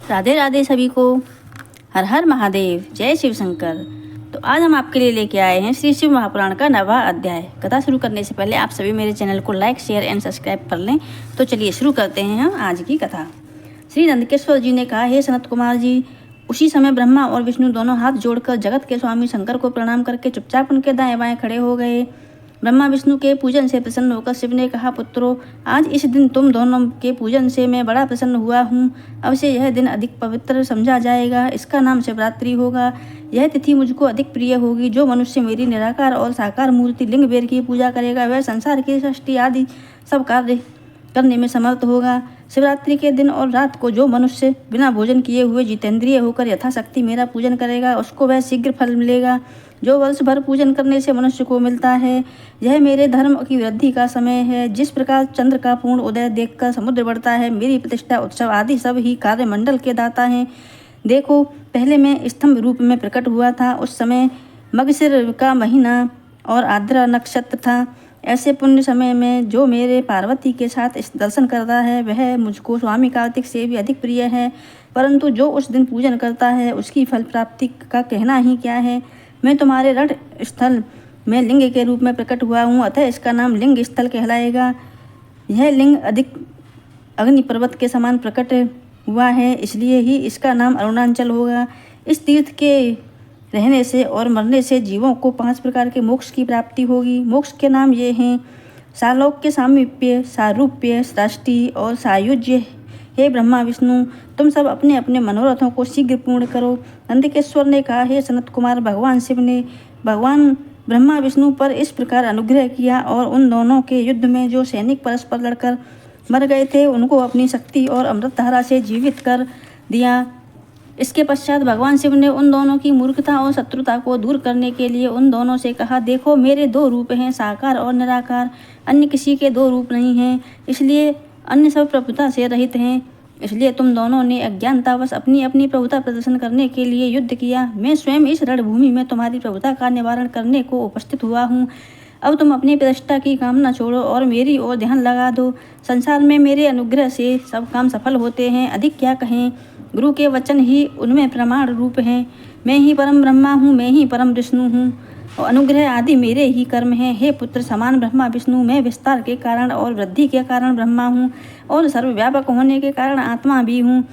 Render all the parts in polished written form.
राधे राधे सभी को। हर हर महादेव, जय शिव शंकर। तो आज हम आपके लिए लेके आए हैं श्री शिव महापुराण का 9वां अध्याय। कथा शुरू करने से पहले आप सभी मेरे चैनल को लाइक, शेयर एंड सब्सक्राइब कर लें। तो चलिए शुरू करते हैं हम आज की कथा। श्री नंदकेश्वर जी ने कहा, हे सनत कुमार जी, उसी समय ब्रह्मा और विष्णु दोनों हाथ जोड़कर जगत के स्वामी शंकर को प्रणाम करके चुपचाप उनके दाएं बाएं खड़े हो गए। ब्रह्मा विष्णु के पूजन से प्रसन्न होकर शिव ने कहा, पुत्रों, आज इस दिन तुम दोनों के पूजन से मैं बड़ा प्रसन्न हुआ हूँ। अब से यह दिन अधिक पवित्र समझा जाएगा। इसका नाम शिवरात्रि होगा। यह तिथि मुझको अधिक प्रिय होगी। जो मनुष्य मेरी निराकार और साकार मूर्ति लिंग बेर की पूजा करेगा, वह संसार की सृष्टि आदि सब कार्य करने में समर्थ होगा। शिवरात्रि के दिन और रात को जो मनुष्य बिना भोजन किए हुए जितेंद्रिय होकर यथाशक्ति मेरा पूजन करेगा, उसको वह शीघ्र फल मिलेगा जो वर्ष भर पूजन करने से मनुष्य को मिलता है। यह मेरे धर्म की वृद्धि का समय है। जिस प्रकार चंद्र का पूर्ण उदय देखकर समुद्र बढ़ता है, मेरी प्रतिष्ठा उत्सव आदि सब ही कार्यमंडल के दाता हैं। देखो, पहले मैं स्तंभ रूप में प्रकट हुआ था। उस समय मगशिर का महीना और आर्द्रा नक्षत्र था। ऐसे पुण्य समय में जो मेरे पार्वती के साथ दर्शन करता है, वह मुझको स्वामी कार्तिक से भी अधिक प्रिय है। परंतु जो उस दिन पूजन करता है, उसकी फल प्राप्ति का कहना ही क्या है। मैं तुम्हारे रण स्थल में लिंग के रूप में प्रकट हुआ हूँ, अतः इसका नाम लिंग स्थल कहलाएगा। यह लिंग अधिक अग्नि पर्वत के समान प्रकट हुआ है, इसलिए ही इसका नाम अरुणाचल होगा। इस तीर्थ के रहने से और मरने से जीवों को 5 प्रकार के मोक्ष की प्राप्ति होगी। मोक्ष के नाम ये हैं: सालोक्य, सामीप्य, सारूप्य, सृष्टि और सायुज्य। हे ब्रह्मा विष्णु, तुम सब अपने अपने मनोरथों को शीघ्र पूर्ण करो। नंदकेश्वर ने कहा, हे सनत कुमार, भगवान शिव ने भगवान ब्रह्मा विष्णु पर इस प्रकार अनुग्रह किया और उन दोनों के युद्ध में जो सैनिक परस्पर लड़कर मर गए थे, उनको अपनी शक्ति और अमृत धारा से जीवित कर दिया। इसके पश्चात भगवान शिव ने उन दोनों की मूर्खता और शत्रुता को दूर करने के लिए उन दोनों से कहा, देखो, मेरे 2 रूप हैं, साकार और निराकार। अन्य किसी के 2 रूप नहीं हैं, इसलिए अन्य सब प्रभुता से रहित हैं। इसलिए तुम दोनों ने अज्ञानतावश अपनी अपनी प्रभुता प्रदर्शन करने के लिए युद्ध किया। मैं स्वयं इस रणभूमि में तुम्हारी प्रभुता का निवारण करने को उपस्थित हुआ हूँ। अब तुम अपनी प्रतिष्ठा की कामना छोड़ो और मेरी ओर ध्यान लगा दो। संसार में मेरे अनुग्रह से सब काम सफल होते हैं। अधिक क्या कहें, गुरु के वचन ही उनमें प्रमाण रूप हैं। मैं ही परम ब्रह्मा हूँ, मैं ही परम विष्णु हूँ और अनुग्रह आदि मेरे ही कर्म हैं। हे पुत्र, समान ब्रह्मा विष्णु, मैं विस्तार के कारण और वृद्धि के कारण ब्रह्मा हूँ और सर्वव्यापक होने के कारण आत्मा भी हूँ।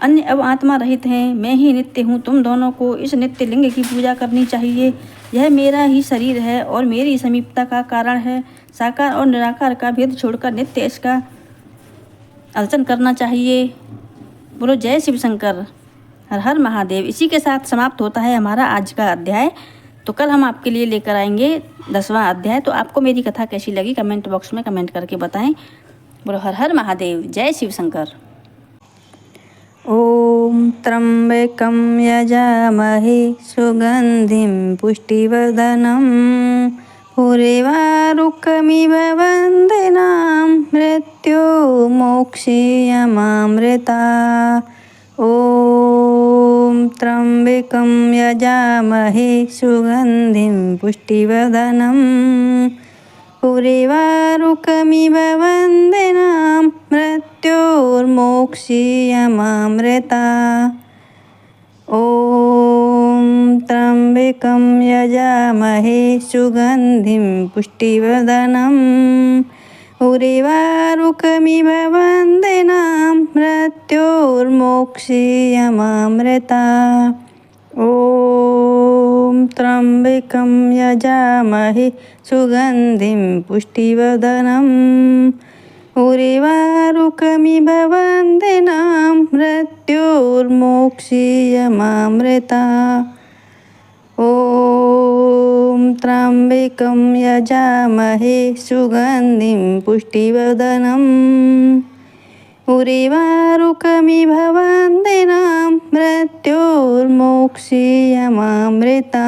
अन्य अब आत्मा रहित हैं, मैं ही नित्य हूँ। तुम दोनों को इस नित्य लिंग की पूजा करनी चाहिए। यह मेरा ही शरीर है और मेरी समीपता का कारण है। साकार और निराकार का भेद छोड़कर नित्य इसका अर्चन करना चाहिए। बोलो जय शिव शंकर, हर हर महादेव। इसी के साथ समाप्त होता है हमारा आज का अध्याय। तो कल हम आपके लिए लेकर आएंगे 10वां अध्याय। तो आपको मेरी कथा कैसी लगी कमेंट बॉक्स में कमेंट करके बताएं। बोलो हर हर महादेव, जय शिव शंकर। ओम त्र्यंबकं यजामहे सुगंधिं पुष्टिवर्धनम् उर्वारुकमिव वन्दिनां मृत्युर्मोक्षीयमामृता। ॐ त्र्यंबकं यजामहे सुगंधिं पुष्टिवर्धनम् उर्वारुकमिव वन्दिनां मृत्युर्मोक्षीयमामृता। ॐ त्र्यंबकं यजामहे सुगंधिं पुष्टिवर्धनम् उर्वारुकमिव वन्दिनां मृत्युर्मोक्षीयमामृता। ॐ त्र्यंबकं यजामहे सुगंधिं पुष्टिवर्धनम् उर्वारुकमिव वन्दिनां मृत्युर्मोक्षीयमामृता। ॐ त्र्यंबकं यजामहे सुगंधिं पुष्टिवर्धनम् उर्वारुकमिव वन्दिनां मृत्युर्मोक्षीयमामृता।